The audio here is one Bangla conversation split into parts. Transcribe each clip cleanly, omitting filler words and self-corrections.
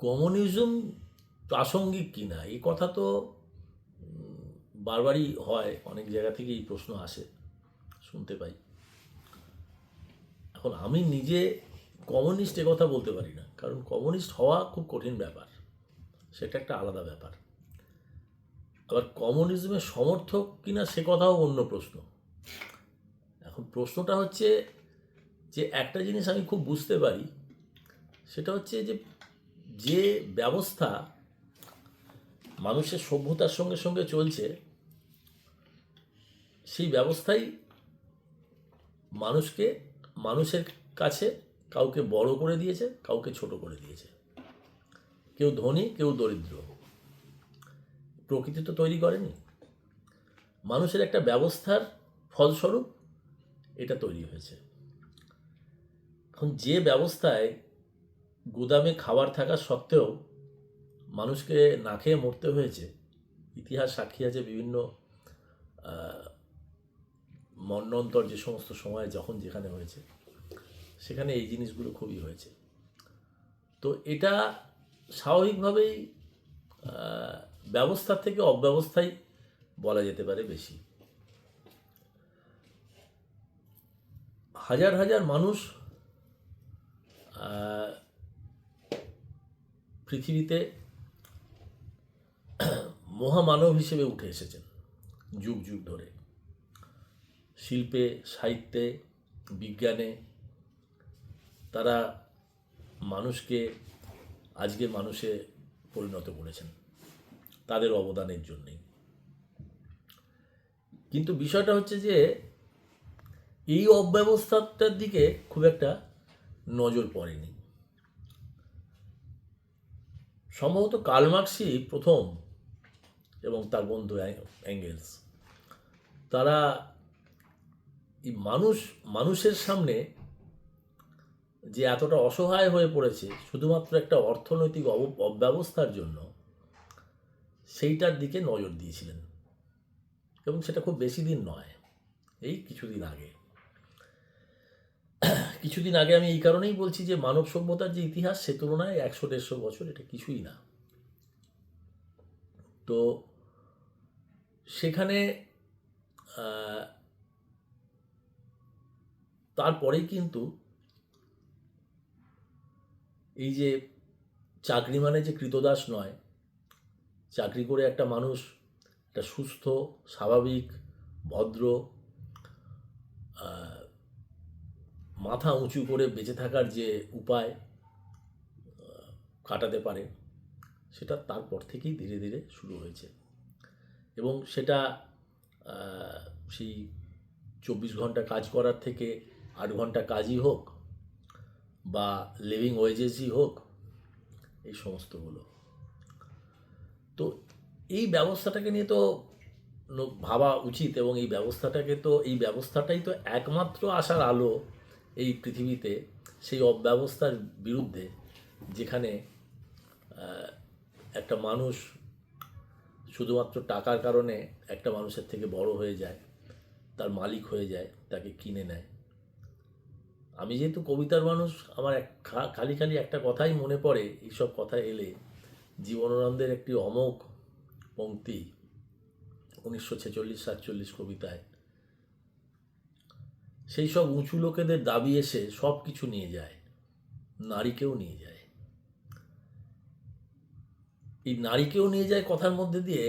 কমিউনিজম প্রাসঙ্গিক কিনা এই কথা তো বারবারই হয়, অনেক জায়গা থেকে এই প্রশ্ন আসে, শুনতে পাই। এখন আমি নিজে কমিউনিস্ট কথা বলতে পারি না, কারণ কমিউনিস্ট হওয়া খুব কঠিন ব্যাপার, সেটা একটা আলাদা ব্যাপার। আবার কমিউনিজমের সমর্থক কিনা সে কথাও অন্য প্রশ্ন। এখন প্রশ্নটা হচ্ছে যে একটা জিনিস আমি খুব বুঝতে পারি, সেটা হচ্ছে যে যে ব্যবস্থা মানুষের সভ্যতার সঙ্গে সঙ্গে চলছে, সেই ব্যবস্থাই মানুষের কাছে কাউকে বড় করে দিয়েছে, কাউকে ছোট করে দিয়েছে। কেউ ধনী, কেউ দরিদ্র। প্রকৃতি তো তৈরি করেনি, মানুষের একটা ব্যবস্থার ফলস্বরূপ এটা তৈরি হয়েছে। এখন যে ব্যবস্থায় গুদামে খাবার থাকা সত্ত্বেও মানুষকে না খেয়ে মরতে হয়েছে, ইতিহাস সাক্ষী আছে বিভিন্ন মন্বন্তর যে সমস্ত সময় যখন যেখানে হয়েছে, সেখানে এই জিনিসগুলো খুবই হয়েছে। তো এটা স্বাভাবিকভাবেই ব্যবস্থার থেকে অব্যবস্থাই বলা যেতে পারে বেশি। হাজার হাজার মানুষ পৃথিবীতে মহামানব হিসেবে উঠে এসেছেন যুগ যুগ ধরে। শিল্পে, সাহিত্যে, বিজ্ঞানে তারা মানুষকে আজকের মানুষে পরিণত করেছেন তাদের অবদানের জন্যেই। কিন্তু বিষয়টা হচ্ছে যে এই অব্যবস্থাটার দিকে খুব একটা নজর পড়েনি। সম্ভবত কার্ল মার্ক্সই প্রথম, এবং তার বন্ধু অ্যাঙ্গেলস, তারা এই মানুষের সামনে যে এতটা অসহায় হয়ে পড়েছে শুধুমাত্র একটা অর্থনৈতিক অব্যবস্থার জন্য, সেইটার দিকে নজর দিয়েছিলেন। এবং সেটা খুব বেশি দিন নয়, এই কিছুদিন আগে আমি এই কারণেই বলছি যে মানব সভ্যতার যে ইতিহাস, সে তুলনায় 100-150 বছর এটা কিছুই না। তো সেখানে তারপরেই কিন্তু এই যে চাকরি মানে যে কৃতদাস নয়, চাকরি করে একটা মানুষ একটা সুস্থ, স্বাভাবিক, ভদ্র, মাথা উঁচু করে বেঁচে থাকার যে উপায় কাটাতে পারে, সেটা তারপর থেকেই ধীরে ধীরে শুরু হয়েছে। এবং সেটা সেই 24 ঘন্টা কাজ করার থেকে 8 ঘন্টা কাজই হোক, বা লিভিং ওয়েজেসই হোক, এই সমস্তগুলো। তো এই ব্যবস্থাটাকে নিয়ে তো ভাবা উচিত, এবং এই ব্যবস্থাটাই তো একমাত্র আশার আলো এই পৃথিবীতে সেই অব্যবস্থার বিরুদ্ধে, যেখানে একটা মানুষ শুধুমাত্র টাকার কারণে একটা মানুষের থেকে বড় হয়ে যায়, তার মালিক হয়ে যায়, তাকে কিনে নেয়। আমি যেহেতু কবিতার মানুষ, আমার খালি একটা কথাই মনে পড়ে এইসব কথা এলে, জীবনানন্দের একটি অমোঘ পংক্তি 1946-47 কবিতায়, সেই সব উঁচু লোকেদের দাবি এসে সব কিছু নিয়ে যায়, নারীকেও নিয়ে যায়। এই নারীকেও নিয়ে যায় কথার মধ্যে দিয়ে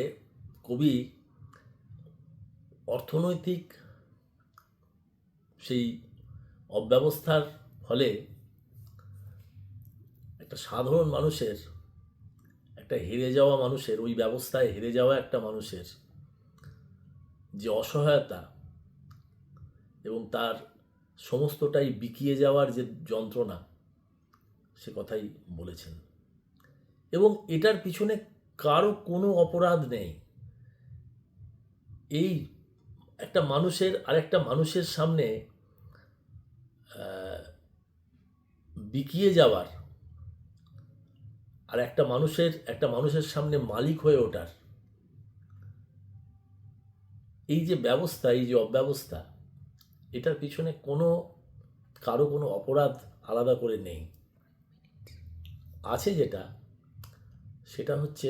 কবি অর্থনৈতিক সেই অব্যবস্থার ফলে একটা সাধারণ মানুষের, একটা হেরে যাওয়া মানুষের, ওই ব্যবস্থায় হেরে যাওয়া একটা মানুষের যে অসহায়তা এবং তার সমস্তটাই বিকিয়ে যাওয়ার যে যন্ত্রণা, সে কথাই বলেছেন। এবং এটার পিছনে কারো কোনো অপরাধ নেই। এই একটা মানুষের আরেকটা মানুষের সামনে বিকিয়ে যাওয়ার, আর একটা মানুষের সামনে মালিক হয়ে ওঠার এই যে ব্যবস্থা, এই যে অব্যবস্থা, এটার পিছনে কারো কোনো অপরাধ আলাদা করে নেই। আছে যেটা, সেটা হচ্ছে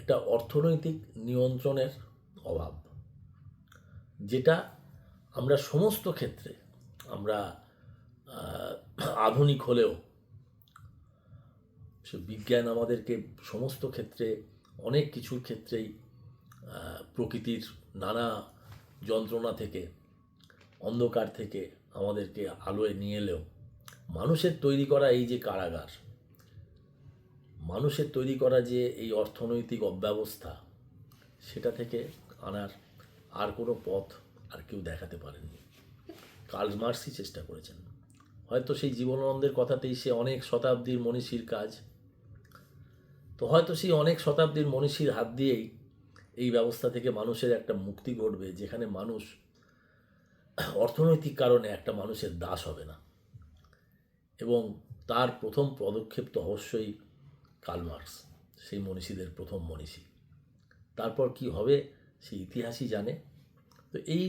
একটা অর্থনৈতিক নিয়ন্ত্রণের অভাব, যেটা আমরা সমস্ত ক্ষেত্রে, আমরা আধুনিক হলেও সে বিজ্ঞান আমাদেরকে সমস্ত ক্ষেত্রে, অনেক কিছুর ক্ষেত্রেই প্রকৃতির নানা যন্ত্রণা থেকে, অন্ধকার থেকে আমাদেরকে আলোয় নিয়ে এলেও মানুষের তৈরি করা এই যে কারাগার, মানুষের তৈরি করা যে এই অর্থনৈতিক অব্যবস্থা, সেটা থেকে আনার আর কোনো পথ আর কেউ দেখাতে পারেননি। কার্ল মার্ক্সই চেষ্টা করেছেন। হয়তো সেই জীবনানন্দের কথাতেই সে অনেক শতাব্দীর মনীষীর কাজ, তো হয়তো সেই অনেক শতাব্দীর মনীষীর হাত দিয়েই এই ব্যবস্থা থেকে মানুষের একটা মুক্তি ঘটবে, যেখানে মানুষ অর্থনৈতিক কারণে একটা মানুষের দাস হবে না। এবং তার প্রথম পদক্ষেপ তো অবশ্যই কার্ল মার্ক্স, সেই মনীষীদের প্রথম মনীষী। তারপর কি হবে সেই ইতিহাসই জানে। তো এই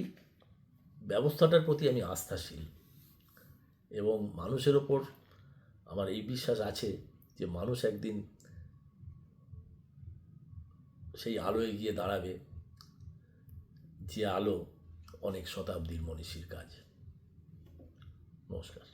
ব্যবস্থাটার প্রতি আমি আস্থাশীল, এবং মানুষের ওপর আমার এই বিশ্বাস আছে যে মানুষ একদিন সেই আলোয় গিয়ে দাঁড়াবে, যে আলো অনেক শতাব্দীর মনীষীর কাজ। নমস্কার।